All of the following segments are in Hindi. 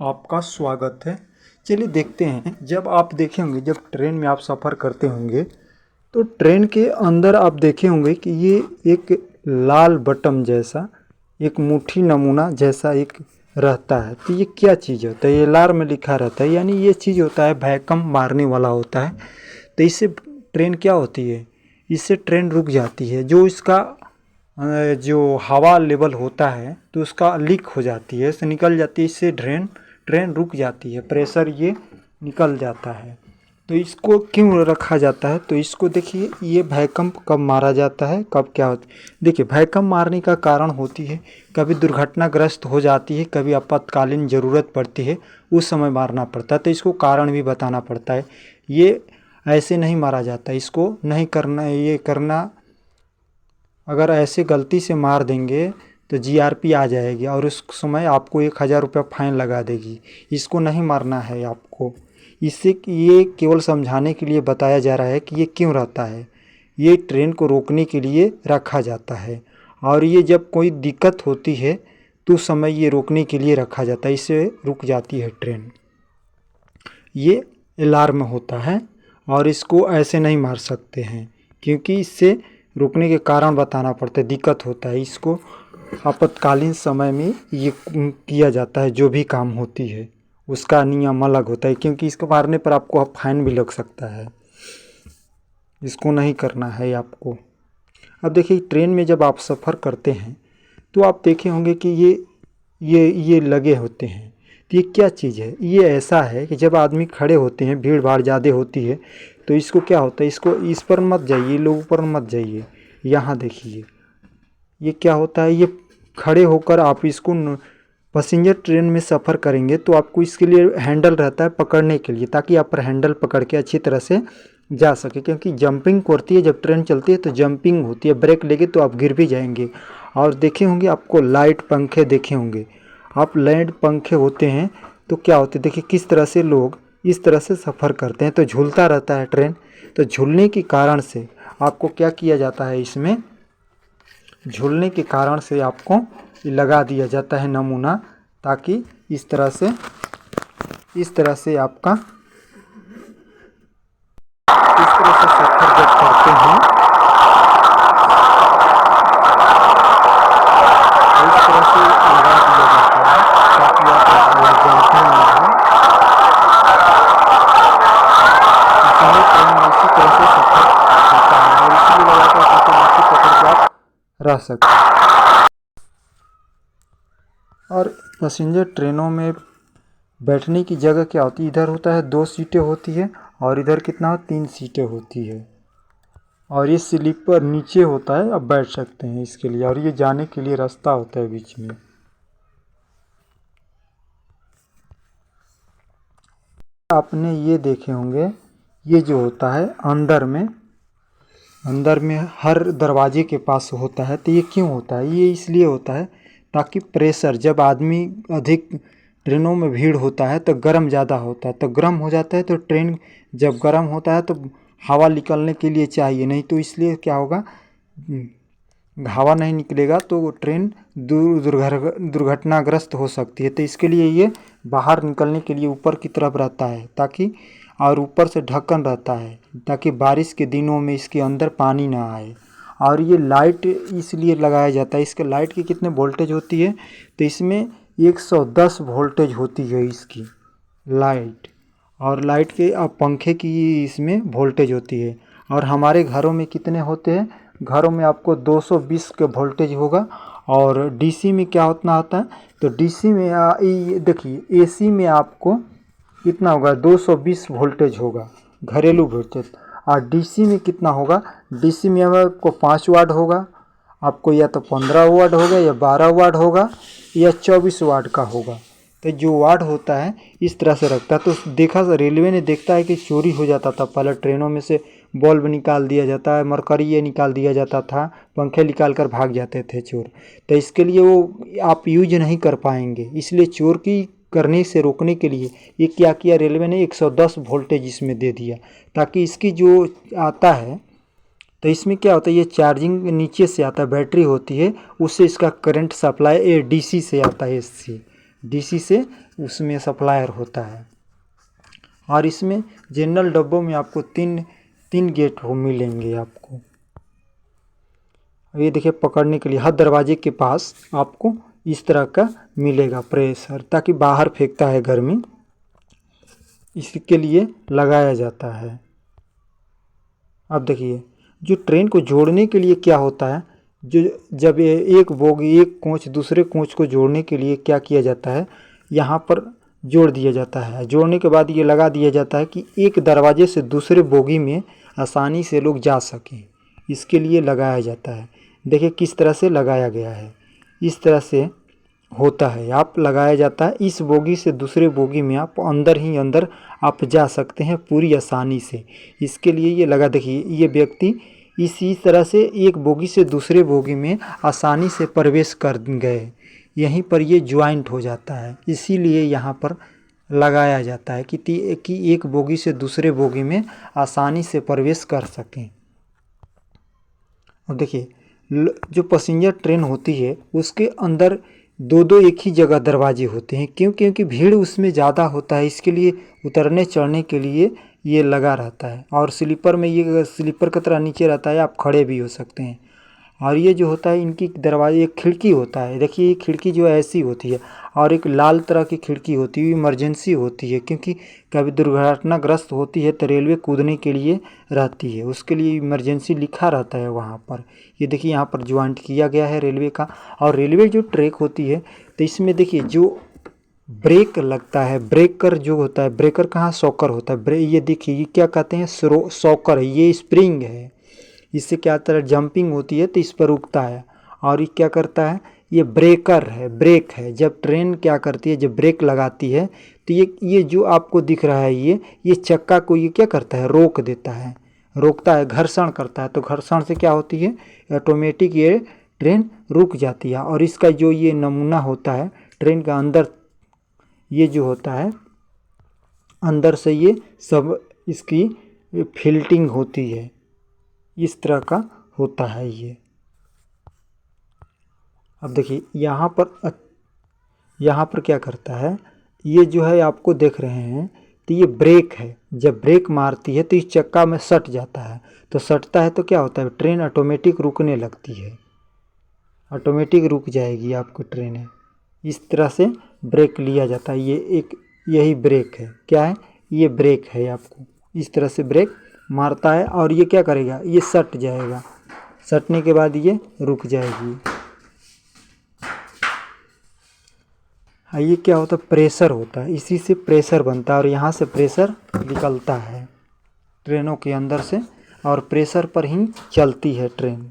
आपका स्वागत है। चलिए देखते हैं, जब आप देखे होंगे, जब ट्रेन में आप सफ़र करते होंगे तो ट्रेन के अंदर आप देखे होंगे कि ये एक लाल बटन जैसा एक मुट्ठी नमूना जैसा एक रहता है। तो ये क्या चीज़ होता है? ये लाल में लिखा रहता है, यानी ये चीज़ होता है वैक्यूम मारने वाला होता है। तो इससे ट्रेन क्या होती है, इससे ट्रेन रुक जाती है। जो इसका जो हवा लेवल होता है तो उसका लीक हो जाती है, इससे निकल जाती है, इससे ट्रेन रुक जाती है, प्रेशर ये निकल जाता है। तो इसको क्यों रखा जाता है? तो इसको देखिए, ये वैक्यूम कब मारा जाता है, कब क्या होता है। देखिए, वैक्यूम मारने का कारण होती है कभी दुर्घटनाग्रस्त हो जाती है, कभी आपातकालीन ज़रूरत पड़ती है, उस समय मारना पड़ता है। तो इसको कारण भी बताना पड़ता है। ये ऐसे नहीं मारा जाता, इसको नहीं करना। ये करना, अगर ऐसे गलती से मार देंगे तो जीआरपी आ जाएगी और उस समय आपको 1000 रुपये फाइन लगा देगी। इसको नहीं मारना है आपको। इससे ये केवल समझाने के लिए बताया जा रहा है कि ये क्यों रहता है। ये ट्रेन को रोकने के लिए रखा जाता है, और ये जब कोई दिक्कत होती है तो उस समय ये रोकने के लिए रखा जाता है, इससे रुक जाती है ट्रेन। ये अलार्म होता है और इसको ऐसे नहीं मार सकते हैं, क्योंकि इससे रुकने के कारण बताना पड़ता है, दिक्कत होता है। इसको आपातकालीन समय में ये किया जाता है। जो भी काम होती है उसका नियम अलग होता है, क्योंकि इसको मारने पर आपको फाइन भी लग सकता है। इसको नहीं करना है आपको। अब देखिए, ट्रेन में जब आप सफ़र करते हैं तो आप देखे होंगे कि ये लगे होते हैं। तो ये क्या चीज़ है? ये ऐसा है कि जब आदमी खड़े होते हैं, भीड़ भाड़ ज़्यादा होती है, तो इसको क्या होता है, इसको इस पर मत जाइए, लोग ऊपर मत जाइए। यहाँ देखिए, ये क्या होता है, ये खड़े होकर आप इसको पैसेंजर ट्रेन में सफ़र करेंगे तो आपको इसके लिए हैंडल रहता है पकड़ने के लिए, ताकि आप पर हैंडल पकड़ के अच्छी तरह से जा सके। क्योंकि जंपिंग होती है, जब ट्रेन चलती है तो जंपिंग होती है, ब्रेक लेगे तो आप गिर भी जाएंगे। और देखे होंगे आपको लाइट पंखे देखे होंगे आप, लाइट पंखे होते हैं तो क्या होते हैं, देखिए किस तरह से लोग इस तरह से सफ़र करते हैं, तो झूलता रहता है ट्रेन। तो झूलने के कारण से आपको क्या किया जाता है, इसमें झूलने के कारण से आपको लगा दिया जाता है नमूना, ताकि इस तरह से आपका इस तरह से सफ़र जब करते हैं तो इस तरह से लगा दिया जाता है, ताकि आप जलते ना हो। इसलिए ट्रेन में इसी तरह से सफ़र होता है, और इसलिए लगाता है ताकि मच्छी पकड़ के आप रह सकते। और पैसेंजर ट्रेनों में बैठने की जगह क्या होती है, इधर होता है 2 सीटें होती है, और इधर कितना 3 सीटें होती है, और ये स्लीपर नीचे होता है, आप बैठ सकते हैं इसके लिए। और ये जाने के लिए रास्ता होता है बीच में। आपने ये देखे होंगे, ये जो होता है अंदर में हर दरवाजे के पास होता है। तो ये क्यों होता है? ये इसलिए होता है ताकि प्रेशर, जब आदमी अधिक ट्रेनों में भीड़ होता है तो गर्म ज़्यादा होता है, तो गर्म हो जाता है, तो ट्रेन जब गर्म होता है तो हवा निकलने के लिए चाहिए, नहीं तो इसलिए क्या होगा, हवा नहीं निकलेगा तो ट्रेन दुर्घटनाग्रस्त हो सकती है। तो इसके लिए ये बाहर निकलने के लिए ऊपर की तरफ रहता है, ताकि, और ऊपर से ढक्कन रहता है ताकि बारिश के दिनों में इसके अंदर पानी ना आए। और ये लाइट इसलिए लगाया जाता है, इसके लाइट की कितने वोल्टेज होती है, तो इसमें 110 वोल्टेज होती है इसकी लाइट। और लाइट के पंखे की इसमें वोल्टेज होती है। और हमारे घरों में कितने होते हैं, घरों में आपको 220 के वोल्टेज होगा। और डीसी में क्या उतना होता है, तो डीसी में देखिए, एसी में आपको कितना होगा, 220 वोल्टेज होगा घरेलू वोल्टेज। और डीसी में कितना होगा, डीसी में आपको 5 वाट होगा, आपको या तो 15 वाट होगा, या 12 वाट होगा, या 24 वाट का होगा। तो जो वाट होता है इस तरह से रखता है। तो देखा, रेलवे ने देखता है कि चोरी हो जाता था पहले, ट्रेनों में से बल्ब निकाल दिया जाता है, मरकरी ये निकाल दिया जाता था, पंखे निकाल कर भाग जाते थे चोर। तो इसके लिए वो आप यूज नहीं कर पाएंगे, इसलिए चोर की करने से रोकने के लिए ये क्या किया, रेलवे ने 110 वोल्टेज इसमें दे दिया, ताकि इसकी जो आता है, तो इसमें क्या होता है, ये चार्जिंग नीचे से आता है, बैटरी होती है, उससे इसका करंट सप्लाई डीसी से आता है, इससे डीसी से उसमें सप्लायर होता है। और इसमें जनरल डब्बों में आपको तीन गेट हो मिलेंगे आपको। ये देखिए पकड़ने के लिए हर दरवाजे के पास आपको इस तरह का मिलेगा प्रेशर, ताकि बाहर फेंकता है गर्मी, इसके लिए लगाया जाता है। अब देखिए जो ट्रेन को जोड़ने के लिए क्या होता है, जो जब एक बोगी एक कोच दूसरे कोच को जोड़ने के लिए क्या किया जाता है, यहाँ पर जोड़ दिया जाता है। जोड़ने के बाद ये लगा दिया जाता है कि एक दरवाजे से दूसरे बोगी में आसानी से लोग जा सकें, इसके लिए लगाया जाता है। देखिए किस तरह से लगाया गया है, इस तरह से होता है। आप लगाया जाता है इस बोगी से दूसरे बोगी में, आप अंदर ही अंदर आप जा सकते हैं पूरी आसानी से। इसके लिए ये लगा, देखिए ये व्यक्ति इसी तरह से एक बोगी से दूसरे बोगी में आसानी से प्रवेश कर गए, यहीं पर ये ज्वाइंट हो जाता है। इसीलिए यहाँ पर लगाया जाता है कि एक बोगी से दूसरे बोगी में आसानी से प्रवेश कर सकें। अब देखिए जो पैसेंजर ट्रेन होती है उसके अंदर दो एक ही जगह दरवाजे होते हैं, क्योंकि भीड़ उसमें ज़्यादा होता है, इसके लिए उतरने चढ़ने के लिए ये लगा रहता है। और स्लीपर में ये स्लीपर की तरह नीचे रहता है, आप खड़े भी हो सकते हैं। और ये जो होता है इनकी दरवाजे एक खिड़की होता है, देखिए ये खिड़की जो ऐसी होती है, और एक लाल तरह की खिड़की होती है, इमरजेंसी होती है, क्योंकि कभी दुर्घटनाग्रस्त होती है तो रेलवे कूदने के लिए रहती है, उसके लिए इमरजेंसी लिखा रहता है वहाँ पर। ये देखिए यहाँ पर ज्वाइंट किया गया है रेलवे का। और रेलवे जो ट्रैक होती है तो इसमें देखिए जो ब्रेक लगता है, ब्रेकर जो होता है, ब्रेकर कहाँ सॉकर होता है, ये देखिए ये क्या कहते हैं, सॉकर है, ये स्प्रिंग है, इससे क्या तरह जंपिंग होती है तो इस पर रुकता है। और ये क्या करता है, ये ब्रेकर है, ब्रेक है। जब ट्रेन क्या करती है, जब ब्रेक लगाती है तो ये जो आपको दिख रहा है ये चक्का को ये क्या करता है, रोक देता है, रोकता है, घर्षण करता है। तो घर्षण से क्या होती है, ऑटोमेटिक ये ट्रेन रुक जाती है। और इसका जो ये नमूना होता है ट्रेन का अंदर, ये जो होता है अंदर से ये सब इसकी फिल्टिंग होती है, इस तरह का होता है ये। अब देखिए यहाँ पर क्या करता है, ये जो है आपको देख रहे हैं तो ये ब्रेक है, जब ब्रेक मारती है तो इस चक्का में सट जाता है, तो सटता है तो क्या होता है, ट्रेन ऑटोमेटिक रुकने लगती है, ऑटोमेटिक रुक जाएगी आपको ट्रेन। इस तरह से ब्रेक लिया जाता है, ये एक यही ब्रेक है, क्या है, ये ब्रेक है। आपको इस तरह से ब्रेक मारता है और ये क्या करेगा, ये सट जाएगा, सटने के बाद ये रुक जाएगी। ये क्या होता है, प्रेशर होता है, इसी से प्रेशर बनता है और यहाँ से प्रेशर निकलता है ट्रेनों के अंदर से, और प्रेशर पर ही चलती है ट्रेन।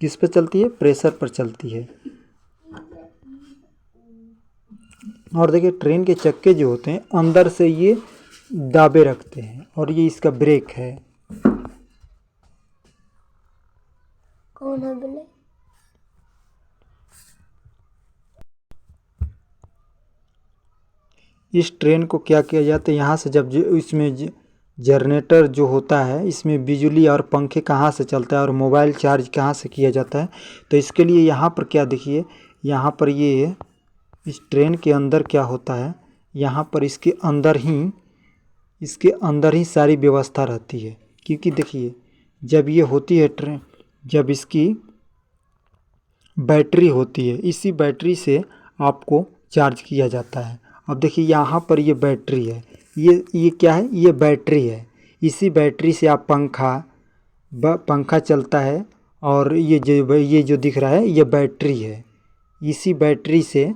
किस पर चलती है, प्रेशर पर चलती है। और देखिए ट्रेन के चक्के जो होते हैं अंदर से ये दाबे रखते हैं, और ये इसका ब्रेक है। कौन है बोले? इस ट्रेन को क्या किया जाता है, यहाँ से जब इसमें जनरेटर जो होता है, इसमें बिजली और पंखे कहाँ से चलता है और मोबाइल चार्ज कहाँ से किया जाता है, तो इसके लिए यहाँ पर क्या देखिए, यहाँ पर ये इस ट्रेन के अंदर क्या होता है, यहाँ पर इसके अंदर ही सारी व्यवस्था रहती है। क्योंकि देखिए जब ये होती है ट्रेन, जब इसकी बैटरी होती है, इसी बैटरी से आपको चार्ज किया जाता है। अब देखिए यहाँ पर ये बैटरी है, ये क्या है, ये बैटरी है, इसी बैटरी से आप पंखा चलता है। और ये जो दिख रहा है ये बैटरी है, इसी बैटरी से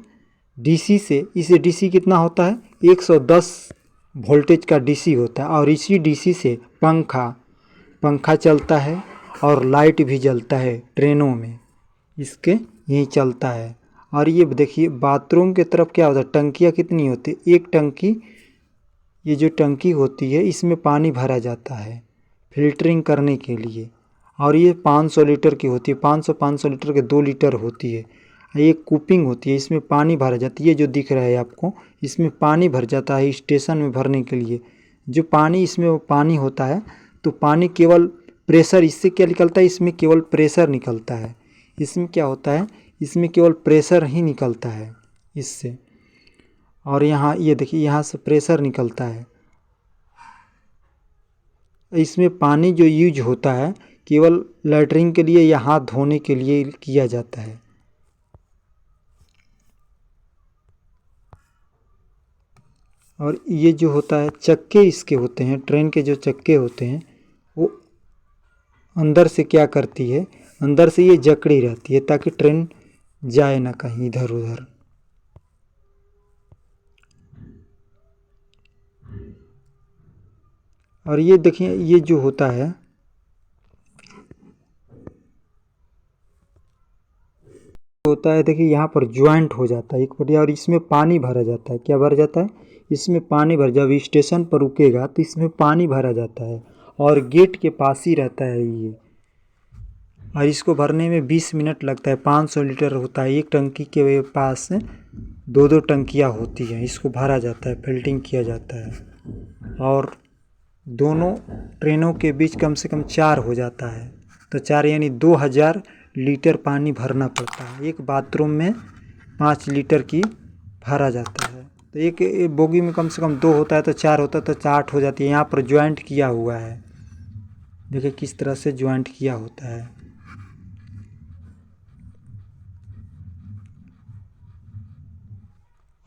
डीसी से, इसे डीसी कितना होता है, 110 वोल्टेज का डीसी होता है, और इसी डीसी से पंखा चलता है और लाइट भी जलता है ट्रेनों में, इसके यही चलता है। और ये देखिए बाथरूम के तरफ क्या होता है, टंकियाँ कितनी होती है, एक टंकी, ये जो टंकी होती है इसमें पानी भरा जाता है फिल्टरिंग करने के लिए, और ये 500 लीटर की होती है, 500 लीटर के 2 लीटर होती है। एक कूपिंग होती है, इसमें पानी भरा जाता है, ये जो दिख रहा है आपको, इसमें पानी भर जाता है स्टेशन में भरने के लिए। जो पानी इसमें वो पानी होता है, तो पानी केवल प्रेशर, इससे क्या निकलता है, इसमें केवल प्रेशर निकलता है, इसमें क्या होता है, इसमें केवल प्रेशर ही निकलता है इससे। और यहाँ ये देखिए यहाँ से प्रेशर निकलता है। इसमें पानी जो यूज होता है केवल लैट्रिन के लिए या हाथ धोने के लिए किया जाता है। और ये जो होता है चक्के इसके होते हैं, ट्रेन के जो चक्के होते हैं वो अंदर से क्या करती है, अंदर से ये जकड़ी रहती है ताकि ट्रेन जाए ना कहीं इधर उधर। और ये देखिए ये जो होता है देखिए यहाँ पर ज्वाइंट हो जाता है एक बढ़िया, और इसमें पानी भरा जाता है। क्या भरा जाता है? इसमें पानी भर, जब स्टेशन पर रुकेगा तो इसमें पानी भरा जाता है और गेट के पास ही रहता है ये। और इसको भरने में 20 मिनट लगता है। 500 लीटर होता है एक टंकी के पास, 2-2 टंकियाँ होती हैं। इसको भरा जाता है, फिल्टिंग किया जाता है और दोनों ट्रेनों के बीच कम से कम 4 हो जाता है। तो 4 यानी 2000 लीटर पानी भरना पड़ता है। एक बाथरूम में 5 लीटर की भरा जाता है। तो एक बोगी में कम से कम 2 होता है तो 4 होता है तो 8 हो जाती है। यहाँ पर ज्वाइंट किया हुआ है, देखिए किस तरह से ज्वाइंट किया होता है।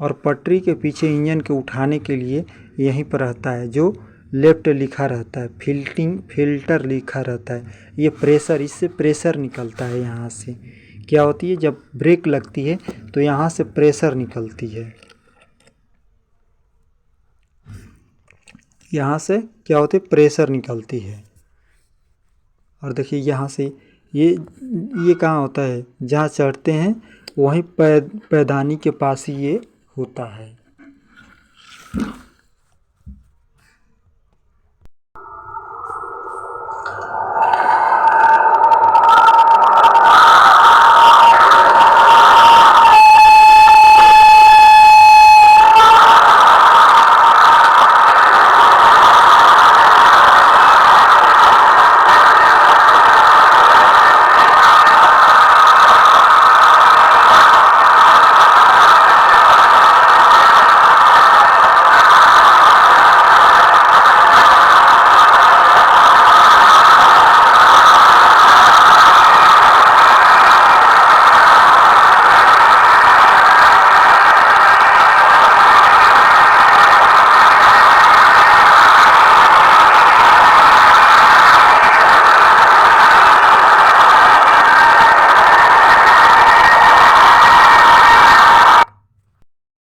और पटरी के पीछे इंजन के उठाने के लिए यहीं पर रहता है जो लेफ्ट लिखा रहता है, फिल्टर लिखा रहता है। ये प्रेशर, इससे प्रेशर निकलता है। यहाँ से क्या होती है, जब ब्रेक लगती है तो यहाँ से प्रेशर निकलती है। यहाँ से क्या होती है, प्रेशर निकलती है। और देखिए यहाँ से ये कहाँ होता है, जहाँ चढ़ते हैं वहीं पैदानी के पास ही ये होता है।